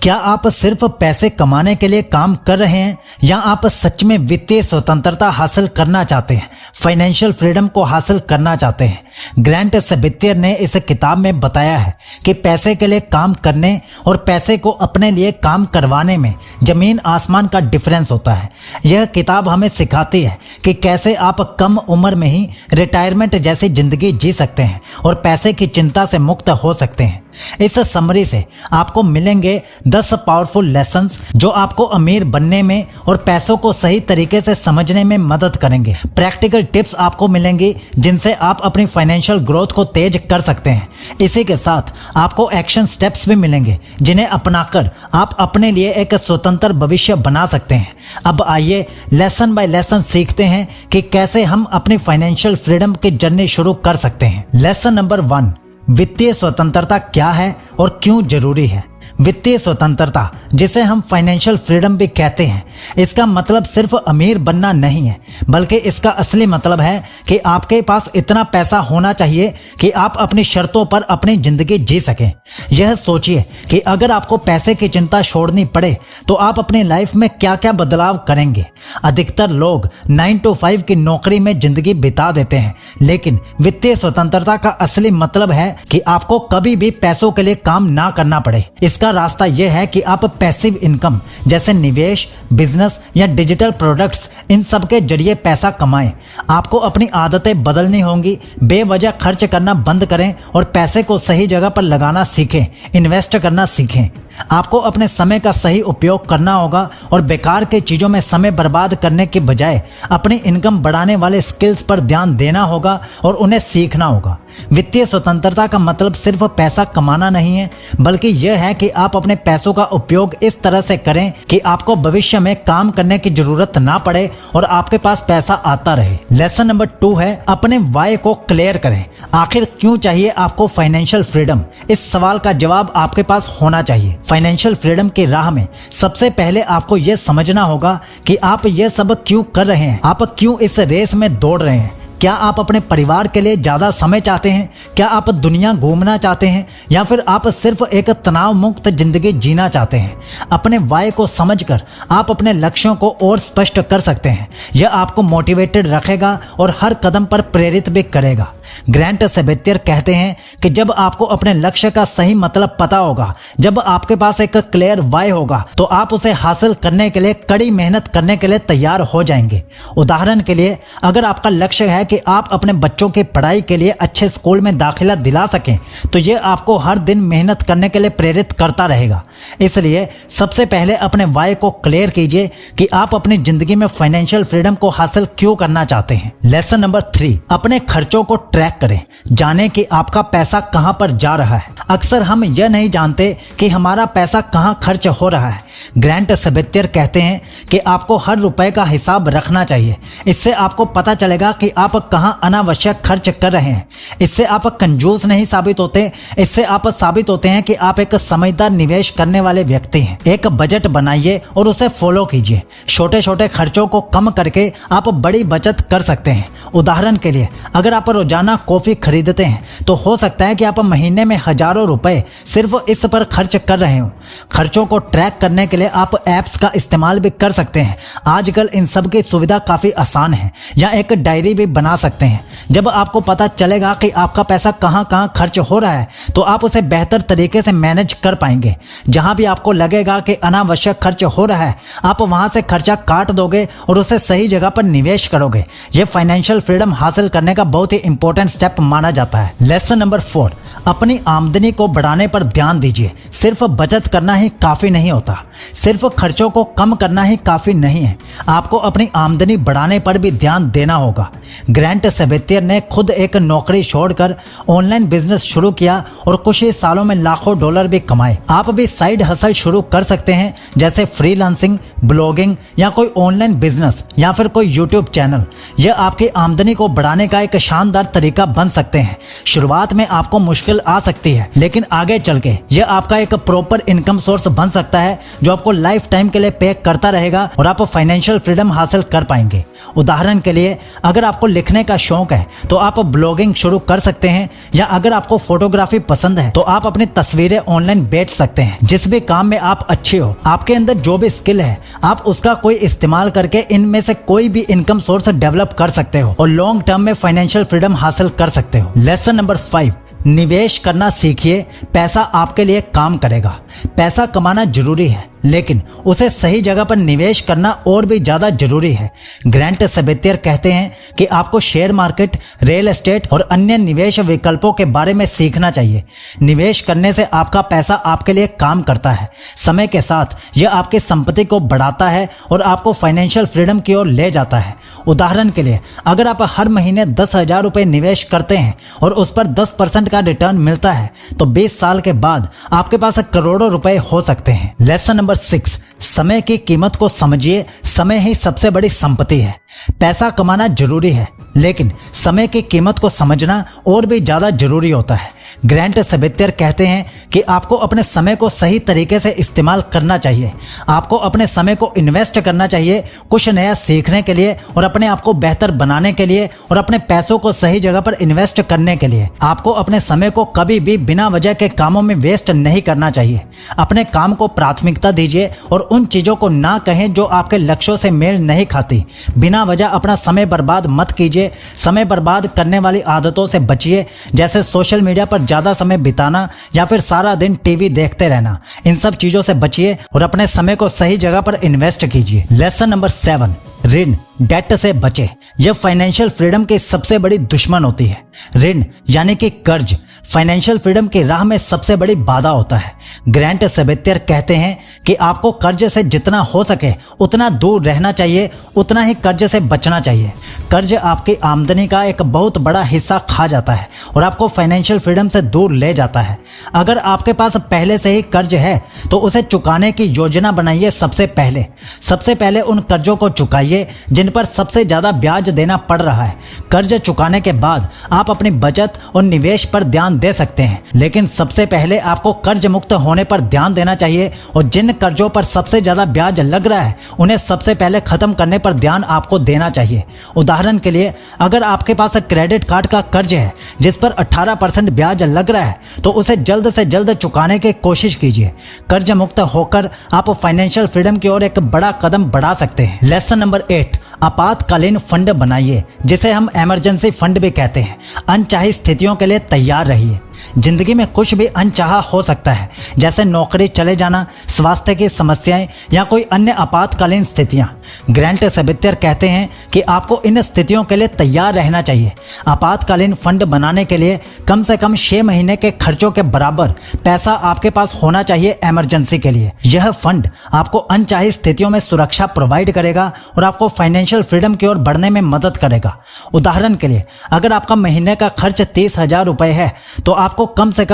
क्या आप सिर्फ पैसे कमाने के लिए काम कर रहे हैं या आप सच में वित्तीय स्वतंत्रता हासिल करना चाहते हैं, फाइनेंशियल फ्रीडम को हासिल करना चाहते हैं? ग्रांट सेबेस्टियर ने इस किताब में बताया है कि पैसे के लिए काम करने और पैसे को अपने लिए काम करवाने में जमीन आसमान का डिफरेंस होता है। यह किताब हमें सिखाती है कि कैसे आप कम उम्र में ही रिटायरमेंट जैसी जिंदगी जी सकते हैं और पैसे की चिंता से मुक्त हो सकते हैं। इस समरी से आपको मिलेंगे 10 पावरफुल लेसन्स जो आपको अमीर बनने में और पैसों को सही तरीके से समझने में मदद करेंगे। प्रैक्टिकल टिप्स आपको मिलेंगी जिनसे आप अपनी फाइनेंशियल ग्रोथ को तेज कर सकते हैं। इसी के साथ आपको एक्शन स्टेप्स भी मिलेंगे जिन्हें अपनाकर आप अपने लिए एक स्वतंत्र भविष्य बना सकते हैं। अब आइए लेसन बाय लेसन सीखते हैं कि कैसे हम अपनी फाइनेंशियल फ्रीडम की जर्नी शुरू कर सकते हैं। लेसन नंबर 1, वित्तीय स्वतंत्रता क्या है और क्यों जरूरी है? वित्तीय स्वतंत्रता, जिसे हम फाइनेंशियल फ्रीडम भी कहते हैं, इसका मतलब सिर्फ अमीर बनना नहीं है, बल्कि इसका असली मतलब है कि आपके पास इतना पैसा होना चाहिए कि आप अपनी शर्तों पर अपनी जिंदगी जी सकें। यह सोचिए कि अगर आपको पैसे की चिंता छोड़नी पड़े तो आप अपनी लाइफ में क्या क्या बदलाव करेंगे। अधिकतर लोग 9 to 5 की नौकरी में जिंदगी बिता देते हैं, लेकिन वित्तीय स्वतंत्रता का असली मतलब है कि आपको कभी भी पैसों के लिए काम ना करना पड़े। इसका रास्ता यह है कि आप पैसिव इनकम जैसे निवेश, बिजनेस या डिजिटल प्रोडक्ट्स, इन सब के जरिए पैसा कमाएं। आपको अपनी आदतें बदलनी होंगी, बेवजह खर्च करना बंद करें और पैसे को सही जगह पर लगाना सीखें, इन्वेस्ट करना सीखें। आपको अपने समय का सही उपयोग करना होगा और बेकार की चीज़ों में समय बर्बाद करने के बजाय अपनी इनकम बढ़ाने वाले स्किल्स पर ध्यान देना होगा और उन्हें सीखना होगा। वित्तीय स्वतंत्रता का मतलब सिर्फ पैसा कमाना नहीं है, बल्कि यह है कि आप अपने पैसों का उपयोग इस तरह से करें कि आपको भविष्य में काम करने की जरूरत ना पड़े और आपके पास पैसा आता रहे। लेसन नंबर 2 है, अपने वाई को क्लियर करें। आखिर क्यों चाहिए आपको फाइनेंशियल फ्रीडम? इस सवाल का जवाब आपके पास होना चाहिए। फाइनेंशियल फ्रीडम की राह में सबसे पहले आपको यह समझना होगा कि आप यह सब क्यों कर रहे हैं, आप क्यों इस रेस में दौड़ रहे हैं। क्या आप अपने परिवार के लिए ज्यादा समय चाहते हैं? क्या आप दुनिया घूमना चाहते हैं या फिर आप सिर्फ एक तनाव मुक्त जिंदगी जीना चाहते हैं? अपने वाई को समझकर आप अपने लक्ष्यों को और स्पष्ट कर सकते हैं। यह आपको मोटिवेटेड रखेगा और हर कदम पर प्रेरित भी करेगा। ग्रांट सेबेस्टियर कहते हैं कि जब आपको अपने लक्ष्य का सही मतलब पता होगा, जब आपके पास एक क्लियर वाई होगा, तो आप उसे हासिल करने के लिए कड़ी मेहनत करने के लिए तैयार हो जाएंगे। उदाहरण के लिए, अगर आपका लक्ष्य है कि आप अपने बच्चों की पढ़ाई के लिए अच्छे स्कूल में दाखिला दिला सकें, तो यह आपको हर दिन मेहनत करने के लिए प्रेरित करता रहेगा। इसलिए सबसे पहले अपने वाई को क्लियर कीजिए कि आप अपनी जिंदगी में फाइनेंशियल फ्रीडम को हासिल क्यों करना चाहते हैं। लेसन नंबर 3, अपने खर्चों को ट्रैक करें। जानें कि आपका पैसा कहां पर जा रहा है। अक्सर हम यह नहीं जानते कि हमारा पैसा कहां खर्च हो रहा है। ग्रांट सेबेस्टियर कहते हैं कि आपको हर रुपए का हिसाब रखना चाहिए। इससे आपको पता चलेगा कि आप कहां अनावश्यक खर्च कर रहे हैं। इससे आप कंजूस नहीं साबित होते, इससे आप साबित होते हैं कि आप एक समझदार निवेश करने वाले व्यक्ति हैं। एक बजट बनाइए और उसे फॉलो कीजिए। छोटे छोटे खर्चों को कम करके आप बड़ी बचत कर सकते हैं। उदाहरण के लिए, अगर आप रोजाना कॉफी खरीदते हैं तो हो सकता है कि आप महीने में हजारों रुपए सिर्फ इस पर खर्च कर रहे हो। खर्चों को ट्रैक करने के लिए आप ऐप्स का इस्तेमाल भी कर सकते हैं। आजकल इन सब की सुविधा काफी आसान है। या एक डायरी भी बना सकते हैं। जब आपको पता चलेगा कि आपका पैसा कहां कहां खर्च हो रहा है, तो आप उसे बेहतर तरीके से मैनेज कर पाएंगे। जहां भी आपको लगेगा कि अनावश्यक खर्च हो रहा है, आप वहां से खर्चा काट दोगे और उसे सही जगह पर निवेश करोगे। यह फाइनेंशियल फ्रीडम हासिल करने का बहुत ही इंपॉर्टेंट स्टेप माना जाता है। लेसन नंबर 4, अपनी आमदनी को बढ़ाने पर ध्यान दीजिए। सिर्फ बचत करना ही काफी नहीं होता, सिर्फ खर्चों को कम करना ही काफी नहीं है। आपको अपनी आमदनी बढ़ाने पर भी ध्यान देना होगा। ग्रांट सेबेस्टियर ने खुद एक नौकरी छोड़कर ऑनलाइन बिजनेस शुरू किया और कुछ ही सालों में लाखों डॉलर भी कमाए। आप भी साइड हसल शुरू कर सकते हैं, जैसे फ्रीलांसिंग, ब्लॉगिंग या कोई ऑनलाइन बिजनेस या फिर कोई यूट्यूब चैनल, यह आपकी आमदनी को बढ़ाने का एक शानदार तरीका बन सकते हैं। शुरुआत में आपको मुश्किल आ सकती है, लेकिन आगे चल के यह आपका एक प्रॉपर इनकम सोर्स बन सकता है जो आपको लाइफ टाइम के लिए पे करता रहेगा और आप फाइनेंशियल फ्रीडम हासिल कर पाएंगे। उदाहरण के लिए, अगर आपको लिखने का शौक है तो आप ब्लॉगिंग शुरू कर सकते हैं, या अगर आपको फोटोग्राफी पसंद है तो आप अपनी तस्वीरें ऑनलाइन बेच सकते हैं। जिस भी काम में आप अच्छे हो, आपके अंदर जो भी स्किल है, आप उसका कोई इस्तेमाल करके इनमें से कोई भी इनकम सोर्स डेवलप कर सकते हो और लॉन्ग टर्म में फाइनेंशियल फ्रीडम हासिल कर सकते हो। लेसन नंबर 5, निवेश करना सीखिए, पैसा आपके लिए काम करेगा। पैसा कमाना जरूरी है, लेकिन उसे सही जगह पर निवेश करना और भी ज्यादा जरूरी है। ग्रांट सेबेत्तियर कहते हैं कि आपको शेयर मार्केट, रियल एस्टेट और अन्य निवेश विकल्पों के बारे में सीखना चाहिए। निवेश करने से आपका पैसा आपके लिए काम करता है। समय के साथ यह आपकी संपत्ति को बढ़ाता है और आपको फाइनेंशियल फ्रीडम की ओर ले जाता है। उदाहरण के लिए, अगर आप हर महीने 10,000 रुपए निवेश करते हैं और उस पर 10% का रिटर्न मिलता है तो 20 साल के बाद आपके पास करोड़ों रुपए हो सकते हैं। लेसन नंबर 6, समय की कीमत को समझिए। समय ही सबसे बड़ी संपत्ति है। पैसा कमाना जरूरी है, लेकिन समय की कीमत को समझना और भी ज्यादा जरूरी होता है। ग्रांट सेबेत्तियर कहते हैं कि आपको अपने समय को सही तरीके से इस्तेमाल करना चाहिए। आपको अपने समय को इन्वेस्ट करना चाहिए, कुछ नया सीखने के लिए और अपने आप को बेहतर बनाने के लिए, और अपने पैसों को सही जगह पर इन्वेस्ट करने के लिए। आपको अपने समय को कभी भी बिना वजह के कामों में वेस्ट नहीं करना चाहिए। अपने काम को प्राथमिकता दीजिए और उन चीजों को ना कहें जो आपके लक्ष्यों से मेल नहीं खाती। बिना वजह अपना समय बर्बाद मत कीजिए। समय बर्बाद करने वाली आदतों से बचिए, जैसे सोशल मीडिया पर ज्यादा समय बिताना या फिर सारा दिन टीवी देखते रहना। इन सब चीजों से बचिए और अपने समय को सही जगह पर इन्वेस्ट कीजिए। लेसन नंबर 7, ऋण, डेट से बचे। यह फाइनेंशियल फ्रीडम की सबसे बड़ी दुश्मन होती है। ऋण यानी कि कर्ज फाइनेंशियल फ्रीडम की राह में सबसे बड़ी बाधा होता है। ग्रांट सेबेत्तियर कहते हैं कि आपको कर्ज से जितना हो सके उतना दूर रहना चाहिए, उतना ही कर्ज से बचना चाहिए। कर्ज आपकी आमदनी का एक बहुत बड़ा हिस्सा खा जाता है और आपको फाइनेंशियल फ्रीडम से दूर ले जाता है। अगर आपके पास पहले से ही कर्ज है तो उसे चुकाने की योजना बनाइए। सबसे पहले उन कर्जों को चुकाइए जिन पर सबसे ज्यादा ब्याज देना पड़ रहा है। कर्ज चुकाने के बाद आप अपनी बचत और निवेश पर ध्यान दे सकते हैं, लेकिन सबसे पहले आपको कर्ज मुक्त होने पर ध्यान देना चाहिए और जिन कर्जों पर सबसे ज्यादा ब्याज लग रहा है उन्हें सबसे पहले खत्म करने पर ध्यान आपको देना चाहिए। उदाहरण के लिए, अगर आपके पास क्रेडिट कार्ड का कर्ज है जिस पर 18% ब्याज लग रहा है तो उसे जल्द से जल्द चुकाने की कोशिश कीजिए। कर्ज मुक्त होकर आप फाइनेंशियल फ्रीडम की ओर एक बड़ा कदम बढ़ा सकते हैं। लेसन नंबर 8, आपातकालीन फंड बनाइए, जिसे हम इमरजेंसी फंड भी कहते हैं। अनचाही स्थितियों के लिए तैयार रहिए। जिंदगी में कुछ भी अनचाहा हो सकता है, जैसे नौकरी चले जाना, स्वास्थ्य की समस्याएं या कोई अन्य आपातकालीन स्थितियां। ग्रांट सेबेत्तियर कहते हैं कि आपको इन स्थितियों के लिए तैयार रहना चाहिए। आपातकालीन फंड बनाने के लिए कम से कम 6 महीने के खर्चों के बराबर पैसा आपके पास होना चाहिए इमरजेंसी के लिए। यह फंड आपको अनचाही स्थितियों में सुरक्षा प्रोवाइड करेगा और आपको फाइनेंशियल फ्रीडम की ओर बढ़ने में मदद करेगा। उदाहरण के लिए, अगर आपका महीने का खर्च 30,000 रुपए है तो आपको कम से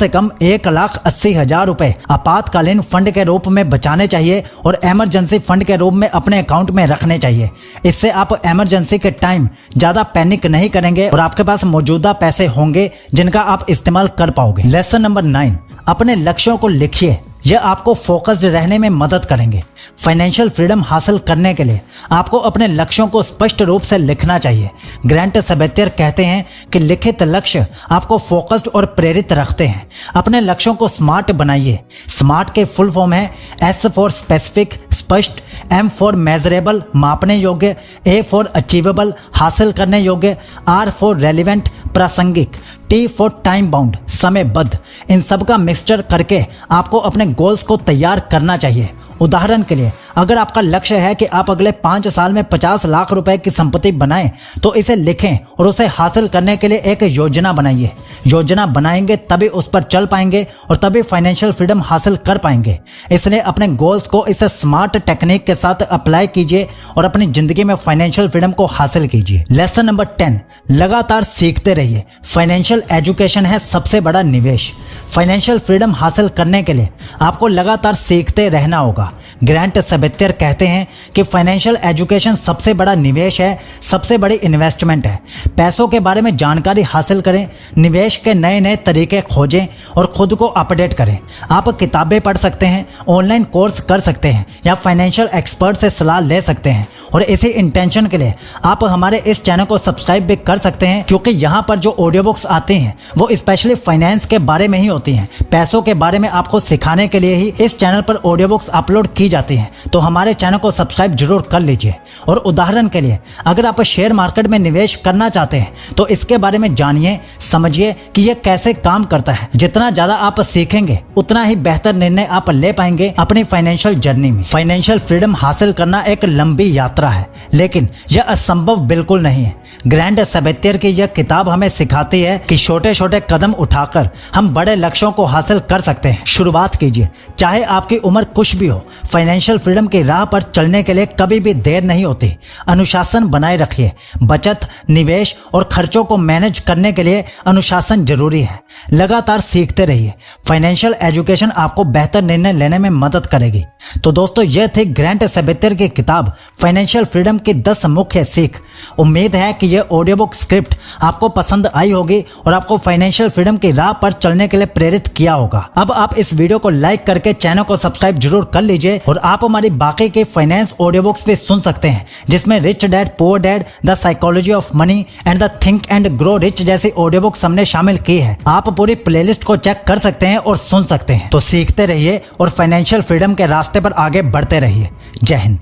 कम 1,80,000 रुपए आपातकालीन फंड के रूप में बचाने चाहिए और इमरजेंसी फंड के रूप में अपने अकाउंट में रखने चाहिए। इससे आप इमरजेंसी के टाइम ज्यादा पैनिक नहीं करेंगे और आपके पास मौजूदा पैसे होंगे जिनका आप इस्तेमाल कर पाओगे। लेसन नंबर 9, अपने लक्ष्यों को लिखिए। यह आपको फोकस्ड रहने में मदद करेंगे। फाइनेंशियल फ्रीडम हासिल करने के लिए आपको अपने लक्ष्यों को स्पष्ट रूप से लिखना चाहिए। ग्रांट सेबेत्तियर कहते हैं कि लिखित लक्ष्य आपको फोकस्ड और प्रेरित रखते हैं। अपने लक्ष्यों को स्मार्ट बनाइए। स्मार्ट के फुल फॉर्म है S फॉर स्पेसिफिक, स्पष्ट, M फॉर मेजरेबल, मापने योग्य, A फॉर अचीवेबल, हासिल करने योग्य, R फॉर रेलिवेंट, प्रासंगिक, T फॉर टाइम बाउंड, समयबद्ध। इन सब का मिक्सचर करके आपको अपने गोल्स को तैयार करना चाहिए। उदाहरण के लिए, अगर आपका लक्ष्य है कि आप अगले 5 साल में 50 लाख रुपए की संपत्ति बनाएं, तो इसे लिखें और उसे हासिल करने के लिए एक योजना बनाइए। योजना बनाएंगे तभी उस पर चल पाएंगे और तभी फाइनेंशियल फ्रीडम हासिल कर पाएंगे। इसलिए अपने गोल्स को इस स्मार्ट टेक्निक के साथ अप्लाई कीजिए और अपनी जिंदगी में फाइनेंशियल फ्रीडम को हासिल कीजिए। लेसन नंबर 10, लगातार सीखते रहिए। फाइनेंशियल एजुकेशन है सबसे बड़ा निवेश। फाइनेंशियल फ्रीडम हासिल करने के लिए आपको लगातार सीखते रहना होगा। ग्रांट सेबेस्टियर कहते हैं कि फाइनेंशियल एजुकेशन सबसे बड़ा निवेश है, सबसे बड़ी इन्वेस्टमेंट है। पैसों के बारे में जानकारी हासिल करें, निवेश के नए नए तरीके खोजें और खुद को अपडेट करें। आप किताबें पढ़ सकते हैं, ऑनलाइन कोर्स कर सकते हैं या फाइनेंशियल एक्सपर्ट से सलाह ले सकते हैं। और इसी इंटेंशन के लिए आप हमारे इस चैनल को सब्सक्राइब भी कर सकते हैं, क्योंकि यहाँ पर जो ऑडियो बुक्स आती हैं वो स्पेशली फाइनेंस के बारे में ही होती हैं। पैसों के बारे में आपको सिखाने के लिए ही इस चैनल पर ऑडियो बुक्स अपलोड की जाती हैं। तो हमारे चैनल को सब्सक्राइब जरूर कर लीजिए। और उदाहरण के लिए अगर आप शेयर मार्केट में निवेश करना चाहते हैं तो इसके बारे में जानिए, समझिए कि यह कैसे काम करता है। जितना ज्यादा आप सीखेंगे उतना ही बेहतर निर्णय आप ले पाएंगे अपनी फाइनेंशियल जर्नी में। फाइनेंशियल फ्रीडम हासिल करना एक लंबी यात्रा है, लेकिन यह असंभव बिल्कुल नहीं है। ग्रांट सेबेस्टियर की यह किताब हमें सिखाती है कि छोटे छोटे कदम उठाकर हम बड़े लक्ष्यों को हासिल कर सकते हैं। शुरुआत कीजिए, चाहे आपकी उम्र कुछ भी हो। फाइनेंशियल फ्रीडम की राह पर चलने के लिए कभी भी देर नहीं होती। अनुशासन बनाए रखिए। बचत, निवेश और खर्चों को मैनेज करने के लिए अनुशासन जरूरी है। लगातार सीखते रहिए। फाइनेंशियल एजुकेशन आपको बेहतर निर्णय लेने में मदद करेगी। तो दोस्तों, यह थी ग्रांट सेबेस्टियर की किताब फाइनेंशियल फ्रीडम की 10 मुख्य सीख। उम्मीद है कि यह ऑडियो बुक स्क्रिप्ट आपको पसंद आई होगी और आपको फाइनेंशियल फ्रीडम की राह पर चलने के लिए प्रेरित किया होगा। अब आप इस वीडियो को लाइक करके चैनल को सब्सक्राइब जरूर कर लीजिए और आप हमारी बाकी के फाइनेंस ऑडियो बुक्स भी सुन सकते हैं, जिसमें rich dad poor dad, the psychology of money and the think and grow rich जैसी ऑडियो बुक्स हमने शामिल की है। आप पूरी प्लेलिस्ट को चेक कर सकते हैं और सुन सकते हैं। तो सीखते रहिए और फाइनेंशियल फ्रीडम के रास्ते पर आगे बढ़ते रहिए। जय हिंद।